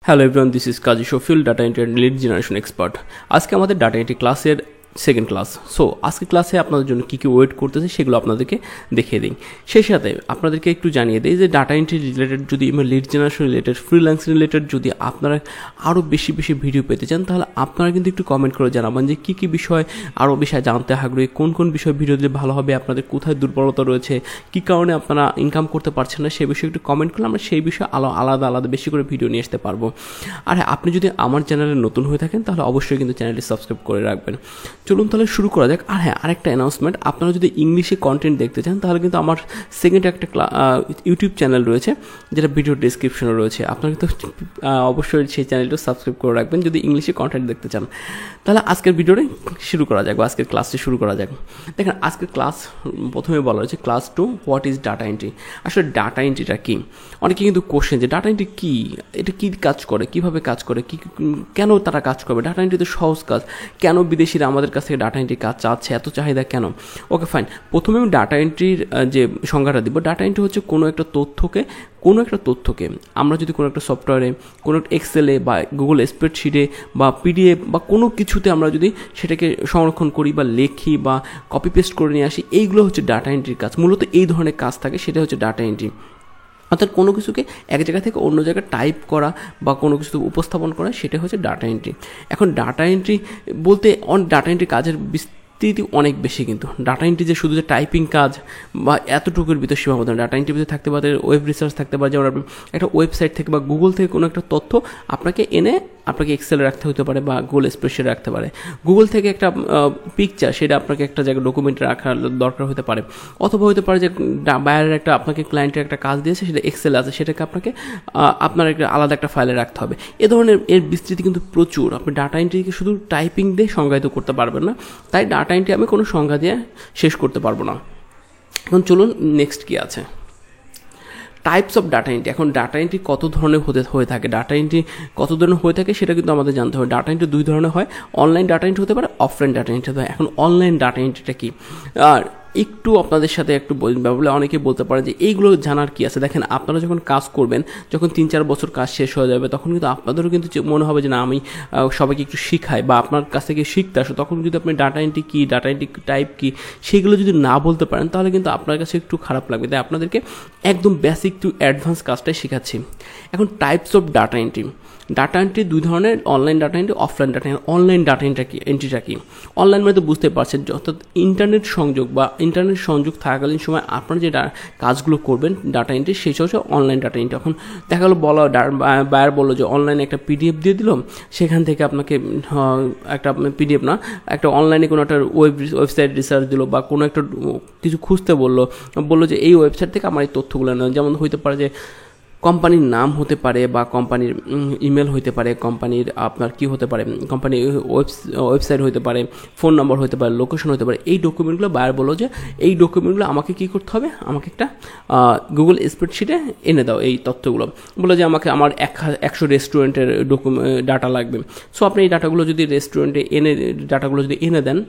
Hello everyone, this is Kazi Shafiul, data entry and lead generation expert. আজকে আমাদের data entry ক্লাসের second class. So আজকে ক্লাসে আপনাদের জন্য কী কী ওয়েট করতেছে সেগুলো আপনাদেরকে দেখিয়ে দিই। সেই সাথে আপনাদেরকে একটু জানিয়ে দিই যে ডাটা এন্ট্রি রিলেটেড যদি lead generation related, freelancing related যদি আপনারা আরও বেশি ভিডিও পেতে চান, তাহলে আপনারা কিন্তু একটু কমেন্ট করে জানাবেন যে কী কী বিষয় আরও বিষয় জানতে আগ্রহী, কোন বিষয় ভিডিও দিলে ভালো হবে, আপনাদের কোথায় দুর্বলতা রয়েছে, কী কারণে আপনারা ইনকাম করতে পারছেন না, সেই বিষয়ে একটু কমেন্ট করলে আমরা সেই বিষয়ে আলাদা বেশি করে ভিডিও নিয়ে আসতে পারবো। আর হ্যাঁ, আপনি যদি আমার চ্যানেলে নতুন হয়ে থাকেন তাহলে অবশ্যই কিন্তু চ্যানেলটি সাবস্ক্রাইব করে রাখবেন। চলুন তাহলে শুরু করা যাক। আর হ্যাঁ, আরেকটা অ্যানাউন্সমেন্ট, আপনারা যদি ইংলিশে কন্টেন্ট দেখতে চান তাহলে কিন্তু আমার সেকেন্ড একটা ইউটিউব চ্যানেল রয়েছে, যেটা ভিডিও ডেসক্রিপশনে রয়েছে। আপনারা কিন্তু অবশ্যই সেই চ্যানেলটা সাবস্ক্রাইব করে রাখবেন যদি ইংলিশে কন্টেন্ট দেখতে চান। তাহলে আজকের ভিডিওটি শুরু করা যাক, বা আজকের ক্লাসটি শুরু করা যাক। দেখেন, আজকের ক্লাস প্রথমে বলা হয়েছে class 2, what is data entry. আসলে ডাটা এন্ট্রিটা কী? অনেকে কিন্তু কোশ্চেন যে ডাটা এন্ট্রি কী, এটা কী কাজ করে, কীভাবে কাজ করে, কেন তারা কাজ করবে, ডাটা এন্ট্রি তো সহজ কাজ, কেন বিদেশিরা আমাদের কাছ থেকে ডাটা এন্ট্রি কাজ চাচ্ছে, এত চাহিদা কেন? ওকে ফাইন, প্রথমে আমি ডাটা এন্ট্রির যে সংজ্ঞাটা দিব। ডাটা এন্ট্রি হচ্ছে কোনো একটা তথ্যকে আমরা যদি কোনো একটা সফটওয়্যারে, কোনো একটা এক্সেলে বা গুগল স্প্রেডশিটে বা পিডিএফ বা কোনো কিছুতে আমরা যদি সেটাকে সংরক্ষণ করি বা লেখি বা কপি পেস্ট করে নিয়ে আসি, এইগুলো হচ্ছে ডাটা এন্ট্রির কাজ। মূলত এই ধরনের কাজ থাকে, সেটা হচ্ছে ডাটা এন্ট্রি। অর্থাৎ কোনো কিছুকে এক জায়গা থেকে অন্য জায়গায় টাইপ করা বা কোনো কিছু উপস্থাপন করা, সেটা হচ্ছে ডাটা এন্ট্রি। এখন ডাটা এন্ট্রি বলতে ডাটা এন্ট্রি কাজের বিস্তৃতি অনেক বেশি, কিন্তু ডাটা এন্ট্রি যে শুধু যে টাইপিং কাজ বা এতটুকুর ভিতরে সীমাবদ্ধ। ডাটা এন্ট্রির ভিতরে থাকতে পারে ওয়েব রিসার্চ, থাকতে পারে যেমন আপনি একটা ওয়েবসাইট থেকে বা গুগল থেকে কোনো একটা তথ্য আপনাকে এক্সেলে রাখতে হতে পারে বা গুগল স্প্রেডশিটে রাখতে পারে। গুগল থেকে একটা পিকচার, সেটা আপনাকে একটা জায়গায় ডকুমেন্টে রাখার দরকার হতে পারে। অথবা হতে পারে যে বাইরের একটা আপনাকে ক্লায়েন্টের একটা কাজ দিয়েছে, সেটা এক্সেলে আছে, সেটাকে আপনাকে আপনার একটা আলাদা একটা ফাইলে রাখতে হবে। এ ধরনের এর বিস্তৃতি কিন্তু প্রচুর। আপনি ডাটা এন্ট্রিকে শুধু টাইপিং দিয়ে সংজ্ঞায়িত করতে পারবেন না, তাই ডাটা এন্ট্রি আমি কোনো সংজ্ঞা দিয়ে শেষ করতে পারবো না। এখন চলুন নেক্সট কী আছে, টাইপস অফ ডাটা এন্ট্রি। এখন ডাটা এন্ট্রি কত ধরনের হয়ে থাকে, ডাটা এন্ট্রি কত ধরনের হয়ে থাকে সেটা কিন্তু আমাদের জানতে হবে। ডাটা এন্ট্রি দুই ধরনের হয়, অনলাইন ডাটা এন্ট্রি হতে পারে, অফলাইন ডাটা এন্ট্রি হতে পারে। এখন অনলাইন ডাটা এন্ট্রিটা কি, আর একটু আপনাদের সাথে একটু বলে অনেকে বলতে পারে যে এইগুলো জানার কি আছে। দেখেন, আপনারা যখন কাজ করবেন, যখন 3-4 বছর কাজ শেষ হয়ে যাবে, তখন কিন্তু আপনাদেরও কিন্তু মনে হবে যে না, আমি সবাইকে একটু শিখাই বা আপনার কাছ থেকে শিখতে আসো। তখন যদি আপনি ডাটা এন্ট্রি কী, ডাটা এন্ট্রি টাইপ কী, সেগুলো যদি না বলতে পারেন, তাহলে কিন্তু আপনার কাছে একটু খারাপ লাগবে। তাই আপনাদেরকে একদম বেসিক টু অ্যাডভান্স কাজটাই শেখাচ্ছি। এখন types of data entry. Data entry দুই ধরনের, online data entry, offline data entry. Online data এন্ট্রিটা কি? অনলাইন মানে তো বুঝতে পারছেন, অর্থাৎ ইন্টারনেট সংযোগ থাকাকালীন সময় আপনারা যে কাজগুলো করবেন ডাটা এন্ট্রি, সেটা হচ্ছে অনলাইন ডাটা এন্ট্রি। এখন দেখা গেলো বায়ার বললো যে অনলাইনে একটা পিডিএফ দিয়ে দিল, সেখান থেকে আপনাকে একটা পিডিএফ না, একটা অনলাইনে কোনো একটা ওয়েবসাইট রিসার্চ দিল বা কোনো একটা কিছু খুঁজতে বললো যে এই ওয়েবসাইট থেকে আমার এই তথ্যগুলো নেন। যেমন হইতে পারে যে কোম্পানির নাম হতে পারে বা কোম্পানির ইমেল হতে পারে, কোম্পানির আপনার কি হতে পারে, কোম্পানির ওয়েবসাইট হতে পারে, ফোন নম্বর হতে পারে, লোকেশন হতে পারে। এই ডকুমেন্টগুলো বায়ার বলো যে এই ডকুমেন্টগুলো আমাকে কী করতে হবে, আমাকে একটা গুগল স্প্রেডশিটে এনে দাও এই তথ্যগুলো। বলে যে আমাকে আমার 100 রেস্টুরেন্টের ডাটা লাগবে। সো আপনি এই ডাটাগুলো যদি ডাটাগুলো যদি এনে দেন,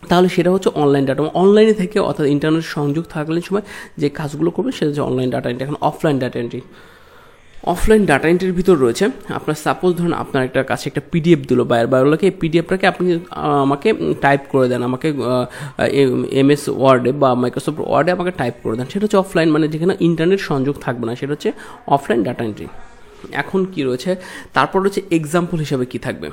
তাহলে সেটা হচ্ছে অনলাইন ডাটা। অনলাইনে থেকে, অর্থাৎ ইন্টারনেট সংযোগ থাকাকালীন সময় যে কাজগুলো করবে সেটা হচ্ছে অনলাইন ডাটা এন্ট্রি। এখন offline data entry. Offline data এন্ট্রির ভিতর রয়েছে আপনার, সাপোজ ধরুন আপনার একটা কাছে একটা পিডিএফ দিল বায়োগুলোকে, এই পিডিএফটাকে আপনি আমাকে টাইপ করে দেন, আমাকে MS ওয়ার্ডে বা মাইক্রোসফট ওয়ার্ডে আমাকে টাইপ করে দেন। সেটা হচ্ছে অফলাইন, মানে যেখানে ইন্টারনেট সংযোগ থাকবে না, সেটা হচ্ছে অফলাইন ডাটা এন্ট্রি। এখন কি রয়েছে, তারপর হচ্ছে এক্সাম্পল হিসাবে কি থাকবে।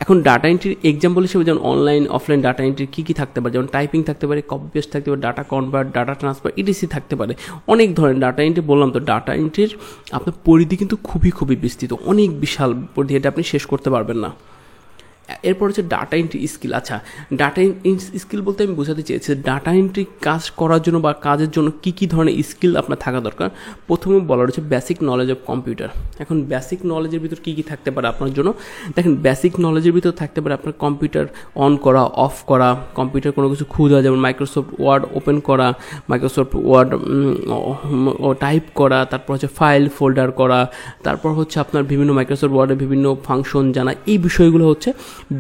এখন ডাটা এন্ট্রির এক্সাম্পল হিসেবে যেমন অনলাইন অফলাইন ডাটা এন্ট্রি কী থাকতে পারে, যেমন টাইপিং থাকতে পারে, কপি পেস্ট থাকতে পারে, data convert, data transfer, ETC থাকতে পারে। অনেক ধরনের ডাটা এন্ট্রি বললাম। তো ডাটা এন্ট্রির আপনার পরিধি কিন্তু খুবই বিস্তৃত, অনেক বিশাল পরিধি, এটা আপনি শেষ করতে পারবেন না। এরপর হচ্ছে ডাটা এন্ট্রি স্কিল। আচ্ছা, ডাটা এন্ট্রি স্কিল বলতে আমি বোঝাতে চেয়েছি ডাটা এন্ট্রি কাজ করার জন্য বা কাজের জন্য কী ধরনের স্কিল আপনার থাকা দরকার। প্রথমে বলা রয়েছে বেসিক নলেজ অফ কম্পিউটার। এখন বেসিক নলেজের ভিতর কী থাকতে পারে আপনার জন্য, দেখেন বেসিক নলেজের ভিতর থাকতে পারে আপনার কম্পিউটার অন করা, অফ করা, কম্পিউটার কোনো কিছু খোঁজা, যেমন মাইক্রোসফট ওয়ার্ড ওপেন করা, মাইক্রোসফট ওয়ার্ড টাইপ করা, তারপর হচ্ছে ফাইল ফোল্ডার করা, তারপর হচ্ছে আপনার বিভিন্ন মাইক্রোসফট ওয়ার্ডের বিভিন্ন ফাংশন জানা। এই বিষয়গুলো হচ্ছে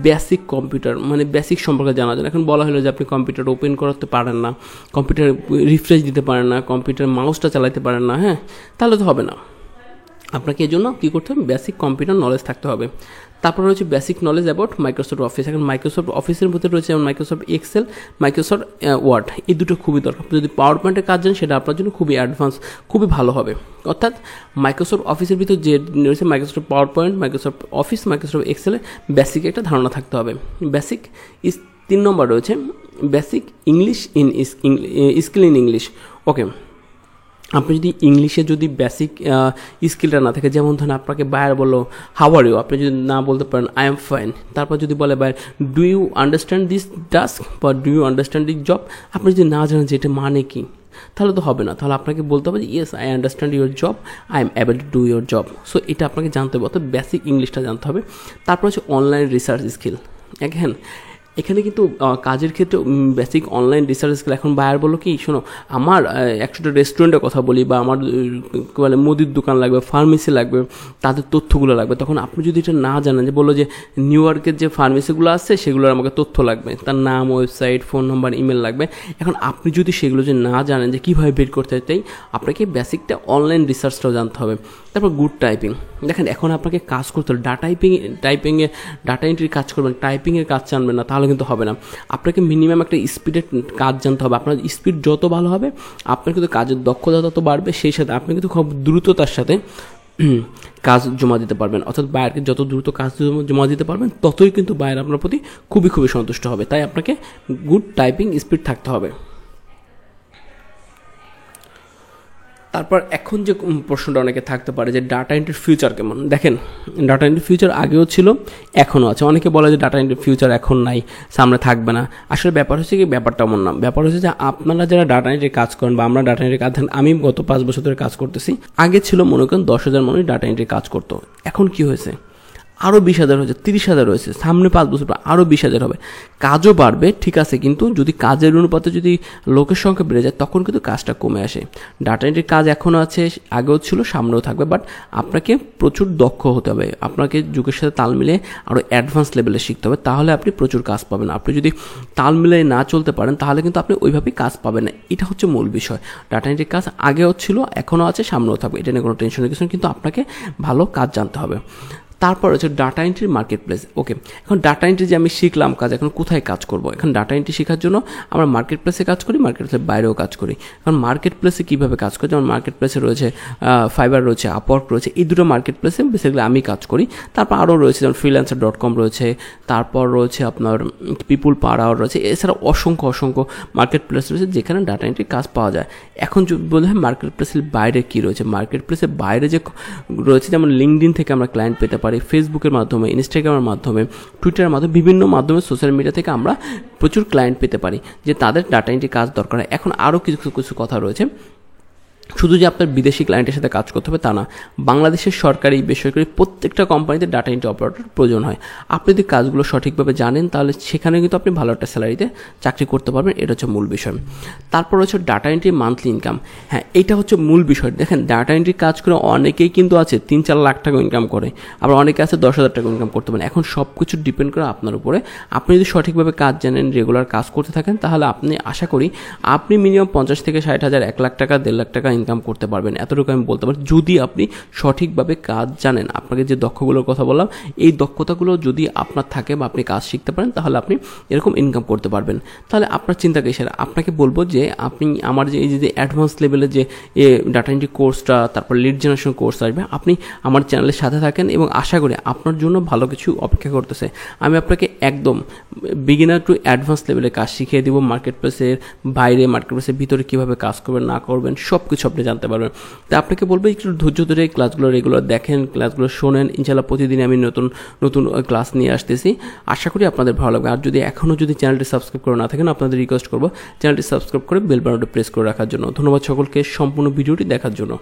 বেসিক কম্পিউটার, মানে বেসিক সম্পর্কে জানা যায়। এখন বলা হলো যে আপনি কম্পিউটার ওপেন করতে পারেন না, কম্পিউটার রিফ্রেশ দিতে পারেন না, কম্পিউটার মাউসটা চালাতে পারেন না, হ্যাঁ, তাহলে তো হবে না। আপনাকে এই জন্য কী করতে হবে, বেসিক কম্পিউটার নলেজ থাকতে হবে। তারপর রয়েছে basic knowledge about Microsoft office. এখন মাইক্রোসফট অফিসের মধ্যে রয়েছে যেমন মাইক্রোসফট এক্সেল, মাইক্রোসফট ওয়ার্ড, এই দুটো খুবই দরকার। যদি পাওয়ার পয়েন্টের কাজ জানেন সেটা আপনার জন্য খুবই অ্যাডভান্স, খুবই ভালো হবে। অর্থাৎ মাইক্রোসফট অফিসের ভিতর যে রয়েছে Microsoft PowerPoint, Microsoft Office, Microsoft এক্সেলের বেসিক একটা ধারণা থাকতে হবে। বেসিক 3 নম্বর রয়েছে basic English skill in English. Okay, আপনি যদি ইংলিশে যদি বেসিক স্কিলটা না থাকে, যেমন ধরুন আপনাকে বায়ার বললো হাউ আর ইউ, আপনি যদি না বলতে পারেন আই এম ফাইন, তারপর যদি বলে buyer do you understand this task বা do you understand this job, আপনি যদি না জানেন যে এটা মানে কি, তাহলে তো হবে না। তাহলে আপনাকে বলতে হবে যে yes I understand your job, I am able to do your job. So এটা আপনাকে জানতে হবে, অর্থাৎ বেসিক ইংলিশটা জানতে হবে। তারপর হচ্ছে অনলাইন রিসার্চ স্কিল। দেখেন এখানে কিন্তু কাজের ক্ষেত্রে বেসিক অনলাইন রিসার্চ স্কিল। এখন বায়ার বললো কি, শোনো আমার 100টা রেস্টুরেন্টের কথা বলি, বা আমার মানে মুদির দোকান লাগবে, ফার্মেসি লাগবে, তাদের তথ্যগুলো লাগবে। তখন আপনি যদি এটা না জানেন, যে বললো যে নিউ ইয়র্কের যে ফার্মেসিগুলো আছে সেগুলোর আমাকে তথ্য লাগবে, তার নাম, ওয়েবসাইট, ফোন নাম্বার, ইমেল লাগবে। এখন আপনি যদি সেগুলো যে না জানেন যে কীভাবে বের করতে হয়, তাই আপনাকে বেসিকটা অনলাইন রিসার্চটাও জানতে হবে। তারপর গুড টাইপিং। দেখেন এখন আপনাকে কাজ করতে হবে, টাইপিংয়ে ডাটা এন্ট্রির কাজ করবেন, টাইপিংয়ের কাজ জানবেন না তাহলে কিন্তু হবে না। আপনাকে মিনিমাম একটা স্পিডের কাজ জানতে হবে। আপনার স্পিড যত ভালো হবে আপনার কিন্তু কাজের দক্ষতা তত বাড়বে, সেই সাথে আপনি কিন্তু খুব দ্রুততার সাথে কাজ জমা দিতে পারবেন। অর্থাৎ বায়ারকে যত দ্রুত কাজ জমা দিতে পারবেন ততই কিন্তু বায়ার আপনার প্রতি খুবই সন্তুষ্ট হবে। তাই আপনাকে গুড টাইপিং স্পিড থাকতে হবে। তারপর এখন যে প্রশ্নটা অনেকে থাকতে পারে যে ডাটা এন্ট্রির ফিউচার কেমন। দেখেন ডাটা এন্ট্রির ফিউচার আগেও ছিল, এখনও আছে। অনেকে বলে যে ডাটা এন্ট্রির ফিউচার এখন নাই, সামনে থাকবে না। আসলে ব্যাপার হচ্ছে কি, ব্যাপারটা এমন না। ব্যাপার হচ্ছে যে আপনারা যারা ডাটা এন্ট্রির কাজ করেন বা আমরা ডাটা এন্ট্রির কাজ, আমি গত 5 বছর ধরে কাজ করতেছি। আগে ছিল মনে করেন 10,000 মানুষ ডাটা এন্ট্রির কাজ করতো। এখন কি হয়েছে, আরও 20,000 হয়েছে, 30,000 হয়েছে। সামনে 5 বছর পর আরও 20,000 হবে। কাজও বাড়বে, ঠিক আছে, কিন্তু যদি কাজের অনুপাতে যদি লোকের সংখ্যা বেড়ে যায় তখন কিন্তু কাজটা কমে আসে। ডাটা এন্ট্রির কাজ এখনও আছে, আগেও ছিল, সামনেও থাকবে। বাট আপনাকে প্রচুর দক্ষ হতে হবে, আপনাকে যুগের সাথে তাল মিলিয়ে আরও অ্যাডভান্স লেভেলে শিখতে হবে, তাহলে আপনি প্রচুর কাজ পাবেন। আপনি যদি তাল মিলিয়ে না চলতে পারেন তাহলে কিন্তু আপনি ওইভাবেই কাজ পাবেন না। এটা হচ্ছে মূল বিষয়। ডাটা এন্ট্রির কাজ আগেও ছিল, এখনও আছে, সামনেও থাকবে, এটা নিয়ে কোনো টেনশনের কিছু নেই, কিন্তু আপনাকে ভালো কাজ জানতে হবে। তারপর হচ্ছে ডাটা এন্ট্রির মার্কেট প্লেস। ওকে, এখন ডাটা এন্ট্রি যে আমি শিখলাম কাজ, এখন কোথায় কাজ করব? এখন ডাটা এন্ট্রি শেখার জন্য আমরা মার্কেট প্লেসে কাজ করি, মার্কেট প্লেসের বাইরেও কাজ করি। এখন মার্কেট প্লেসে কীভাবে কাজ করি, যেমন মার্কেট প্লেসে রয়েছে ফাইবার রয়েছে, আপওয়ার্ক রয়েছে, এই দুটো মার্কেট প্লেসে বেসিক্যালি আমি কাজ করি। তারপর আরও রয়েছে যেমন freelancer.com রয়েছে, তারপর রয়েছে আপনার পিপুল পার আওয়ার রয়েছে, এছাড়া অসংখ্য মার্কেট প্লেস রয়েছে যেখানে ডাটা এন্ট্রি কাজ পাওয়া যায়। এখন যদি বলে হয় মার্কেট প্লেসের বাইরে কী রয়েছে, মার্কেট প্লেসের বাইরে যে রয়েছে যেমন লিঙ্কডইন থেকে আমরা ক্লায়েন্ট পেতে পারি, ফেসবুকের মাধ্যমে, ইনস্টাগ্রামের মাধ্যমে, টুইটারের মাধ্যমে, বিভিন্ন মাধ্যমে সোশ্যাল মিডিয়া থেকে আমরা প্রচুর ক্লায়েন্ট পেতে পারি যে তাদের ডাটা এন্ট্রি কাজ দরকার হয়। এখন আরও কিছু কথা রয়েছে। শুধু যে আপনার বিদেশি ক্লায়েন্টের সাথে কাজ করতে হবে তা না, বাংলাদেশের সরকারি বেসরকারি প্রত্যেকটা কোম্পানিতে ডাটা এন্ট্রি অপারেটর প্রয়োজন হয়। আপনি যদি কাজগুলো সঠিকভাবে জানেন তাহলে সেখানে কিন্তু আপনি ভালো একটা স্যালারিতে চাকরি করতে পারবেন। এটা হচ্ছে মূল বিষয়। তারপর হচ্ছে ডাটা এন্ট্রি মান্থলি ইনকাম। হ্যাঁ, এইটা হচ্ছে মূল বিষয়। দেখেন ডাটা এন্ট্রি কাজ করে অনেকেই কিন্তু আছে 3-4 লাখ টাকা ইনকাম করে, আবার অনেকে আছে 10,000 টাকা ইনকাম করতে পারেন। এখন সব কিছু ডিপেন্ড করে আপনার উপরে। আপনি যদি সঠিকভাবে কাজ জানেন, রেগুলার কাজ করতে থাকেন, তাহলে আপনি আশা করি আপনি মিনিমাম 50 থেকে 60,000, 1 লাখ টাকা, 1.5 লাখ টাকা ইনকাম করতে পারবেন। এতটুকু আমি বলতে পারি, যদি আপনি সঠিকভাবে কাজ জানেন। আপনাকে যে দক্ষগুলোর কথা বললাম, এই দক্ষতাগুলো যদি আপনার থাকে বা আপনি কাজ শিখতে পারেন, তাহলে আপনি এরকম ইনকাম করতে পারবেন। তাহলে আপনার চিন্তা কিসের? আপনাকে বলবো যে আপনি আমার যে এই যে অ্যাডভান্স লেভেলের যে ডাটা এন্ট্রি কোর্সটা, তারপর লিড জেনারেশন কোর্স আসবে, আপনি আমার চ্যানেলের সাথে থাকেন এবং আশা করি আপনার জন্য ভালো কিছু অপেক্ষা করতেছে। আমি আপনাকে একদম বিগিনার টু অ্যাডভান্স লেভেলে কাজ শিখিয়ে দিব। মার্কেট প্লেসের বাইরে, মার্কেট প্লেসের ভিতরে কীভাবে কাজ করবেন না করবেন সব কিছু আপনি জানতে পারবেন। তাই আপনাকে বলবো একটু ধৈর্য ধরে ক্লাসগুলো রেগুলার দেখেন, ক্লাসগুলো শোনেন। ইনশাআল্লাহ প্রতিদিন আমি নতুন ক্লাস নিয়ে আসতেছি। আশা করি আপনাদের ভালো লাগবে। আর যদি এখনও চ্যানেলটি সাবস্ক্রাইব করে না থাকেন, আপনাদের রিকোয়েস্ট করবো চ্যানেলটি সাবস্ক্রাইব করে বেল বাটনটি প্রেস করে রাখার জন্য। ধন্যবাদ সকলকে সম্পূর্ণ ভিডিওটি দেখার জন্য।